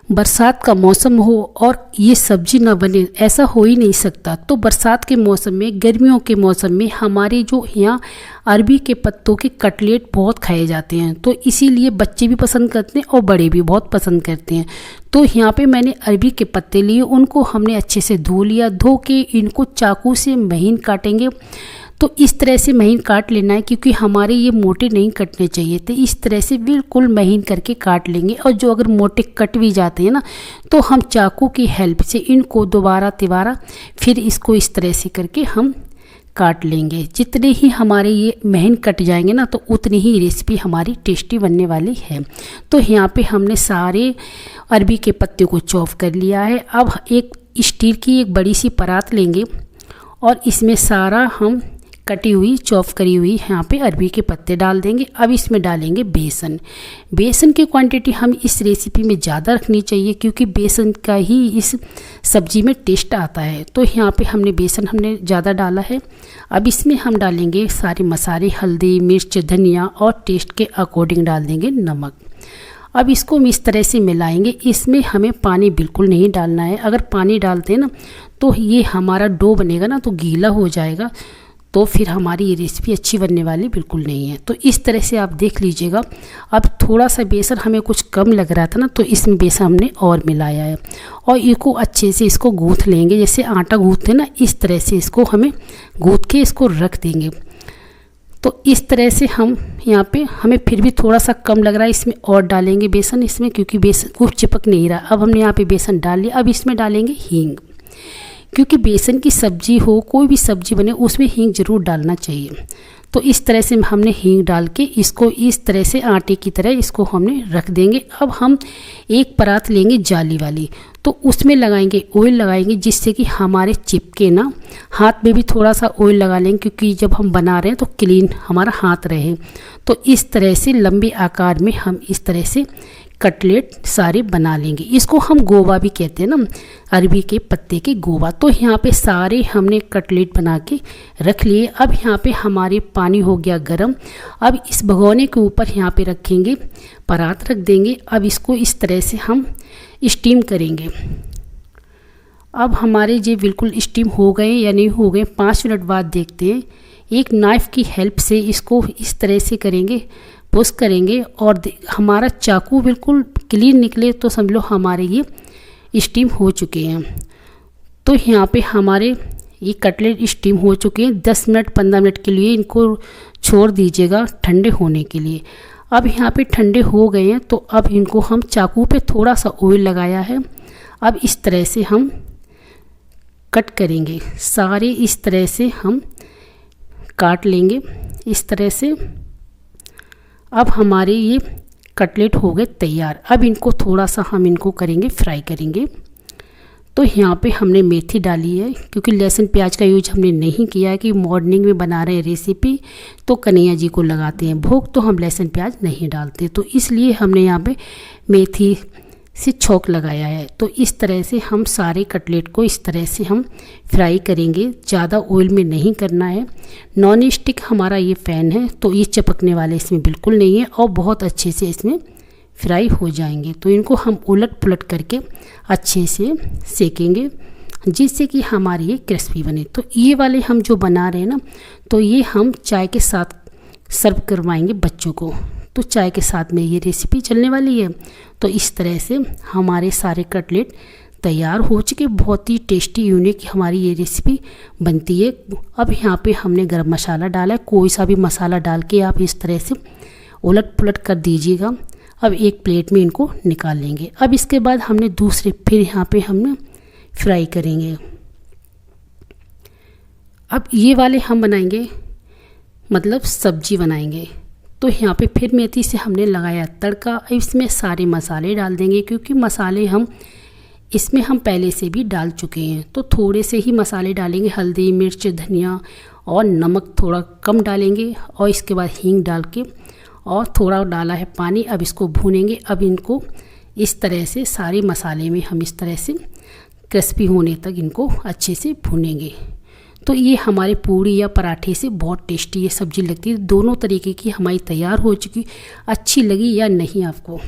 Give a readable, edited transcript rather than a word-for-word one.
बरसात का मौसम हो और ये सब्जी ना बने, ऐसा हो ही नहीं सकता। तो बरसात के मौसम में, गर्मियों के मौसम में हमारे जो यहाँ अरबी के पत्तों के कटलेट बहुत खाए जाते हैं, तो इसीलिए बच्चे भी पसंद करते हैं और बड़े भी बहुत पसंद करते हैं। तो यहाँ पे मैंने अरबी के पत्ते लिए, उनको हमने अच्छे से धो लिया। धो के इनको चाकू से महीन काटेंगे। तो इस तरह से महीन काट लेना है, क्योंकि हमारे ये मोटे नहीं कटने चाहिए थे। इस तरह से बिल्कुल महीन करके काट लेंगे। और जो अगर मोटे कट भी जाते हैं ना, तो हम चाकू की हेल्प से इनको दोबारा तिबारा फिर इसको इस तरह से करके हम काट लेंगे। जितने ही हमारे ये महीन कट जाएंगे ना, तो उतनी ही रेसिपी हमारी टेस्टी बनने वाली है। तो यहाँ पे हमने सारे अरबी के पत्ते को चॉप कर लिया है। अब एक स्टील की एक बड़ी सी परात लेंगे और इसमें सारा हम कटी हुई चॉप करी हुई यहाँ पे अरबी के पत्ते डाल देंगे। अब इसमें डालेंगे बेसन। बेसन की क्वांटिटी हम इस रेसिपी में ज़्यादा रखनी चाहिए, क्योंकि बेसन का ही इस सब्जी में टेस्ट आता है। तो यहाँ पे बेसन हमने ज़्यादा डाला है। अब इसमें हम डालेंगे सारे मसाले, हल्दी, मिर्च, धनिया और टेस्ट के अकॉर्डिंग डाल देंगे नमक। अब इसको हम इस तरह से मिलाएंगे। इसमें हमें पानी बिल्कुल नहीं डालना है। अगर पानी डालते हैं ना, तो ये हमारा डो बनेगा ना, तो गीला हो जाएगा, तो फिर हमारी ये रेसिपी अच्छी बनने वाली बिल्कुल नहीं है। तो इस तरह से आप देख लीजिएगा। अब थोड़ा सा बेसन हमें कुछ कम लग रहा था ना, तो इसमें बेसन हमने और मिलाया है। और इसको अच्छे से इसको गूँथ लेंगे, जैसे आटा गूँथते ना, इस तरह से इसको हमें गूँथ के इसको रख देंगे। तो इस तरह से हम यहाँ पे हमें फिर भी थोड़ा सा कम लग रहा है, इसमें और डालेंगे बेसन इसमें, क्योंकि बेसन कुछ चिपक नहीं रहा। अब हमने यहाँ पे बेसन डाल लिया। अब इसमें डालेंगे हींग, क्योंकि बेसन की सब्जी हो, कोई भी सब्जी बने, उसमें हींग ज़रूर डालना चाहिए। तो इस तरह से हमने हींग डाल के इसको इस तरह से आटे की तरह इसको हमने रख देंगे। अब हम एक परात लेंगे जाली वाली, तो उसमें लगाएंगे ऑयल लगाएंगे, जिससे कि हमारे चिपके ना। हाथ में भी थोड़ा सा ऑयल लगा लेंगे, क्योंकि जब हम बना रहे हैं तो क्लीन हमारा हाथ रहे। तो इस तरह से लंबे आकार में हम इस तरह से कटलेट सारे बना लेंगे। इसको हम गोवा भी कहते हैं ना, अरबी के पत्ते के गोवा। तो यहाँ पे सारे हमने कटलेट बना के रख लिए। अब यहाँ पे हमारे पानी हो गया गरम। अब इस भगोने के ऊपर यहाँ पे रखेंगे, परात रख देंगे। अब इसको इस तरह से हम स्टीम करेंगे। अब हमारे ये बिल्कुल स्टीम हो गए या नहीं हो गए, 5 मिनट बाद देखते हैं। एक नाइफ़ की हेल्प से इसको इस तरह से करेंगे, पुश करेंगे, और हमारा चाकू बिल्कुल क्लीन निकले तो समझ लो हमारे ये स्टीम हो चुके हैं। तो यहाँ पे हमारे ये कटलेट स्टीम हो चुके हैं। 10 मिनट 15 मिनट के लिए इनको छोड़ दीजिएगा ठंडे होने के लिए। अब यहाँ पे ठंडे हो गए हैं, तो अब इनको हम चाकू पे थोड़ा सा ऑयल लगाया है। अब इस तरह से हम कट करेंगे, सारे इस तरह से हम काट लेंगे इस तरह से। अब हमारे ये कटलेट हो गए तैयार। अब इनको थोड़ा सा हम इनको करेंगे, फ्राई करेंगे। तो यहाँ पे हमने मेथी डाली है, क्योंकि लहसुन प्याज का यूज हमने नहीं किया है, कि मॉर्निंग में बना रहे हैं रेसिपी, तो कन्हैया जी को लगाते हैं भोग, तो हम लहसुन प्याज नहीं डालते। तो इसलिए हमने यहाँ पे मेथी से छौंक लगाया है। तो इस तरह से हम सारे कटलेट को इस तरह से हम फ्राई करेंगे। ज़्यादा ऑयल में नहीं करना है। नॉन स्टिक हमारा ये पैन है, तो ये चिपकने वाले इसमें बिल्कुल नहीं है, और बहुत अच्छे से इसमें फ्राई हो जाएंगे। तो इनको हम उलट पुलट करके अच्छे से सेकेंगे, जिससे कि हमारी ये क्रिस्पी बने। तो ये वाले हम जो बना रहे हैं ना, तो ये हम चाय के साथ सर्व करवाएंगे बच्चों को। तो चाय के साथ में ये रेसिपी चलने वाली है। तो इस तरह से हमारे सारे कटलेट तैयार हो चुके। बहुत ही टेस्टी यूनिक हमारी ये रेसिपी बनती है। अब यहाँ पे हमने गरम मसाला डाला है। कोई सा भी मसाला डाल के आप इस तरह से उलट पुलट कर दीजिएगा। अब एक प्लेट में इनको निकाल लेंगे। अब इसके बाद हमने दूसरे फिर यहाँ पे हमने फ्राई करेंगे। अब ये वाले हम बनाएंगे, मतलब सब्जी बनाएंगे। तो यहाँ पे फिर मेथी से हमने लगाया तड़का। इसमें सारे मसाले डाल देंगे, क्योंकि मसाले हम इसमें हम पहले से भी डाल चुके हैं। तो थोड़े से ही मसाले डालेंगे, हल्दी, मिर्च, धनिया और नमक थोड़ा कम डालेंगे। और इसके बाद हींग डाल के और थोड़ा डाला है पानी। अब इसको भूनेंगे। अब इनको इस तरह से सारे मसाले में हम इस तरह से क्रिस्पी होने तक इनको अच्छे से भूनेंगे। तो ये हमारे पूड़ी या पराठे से बहुत टेस्टी ये सब्ज़ी लगती है। दोनों तरीके की हमारी तैयार हो चुकी। अच्छी लगी या नहीं आपको?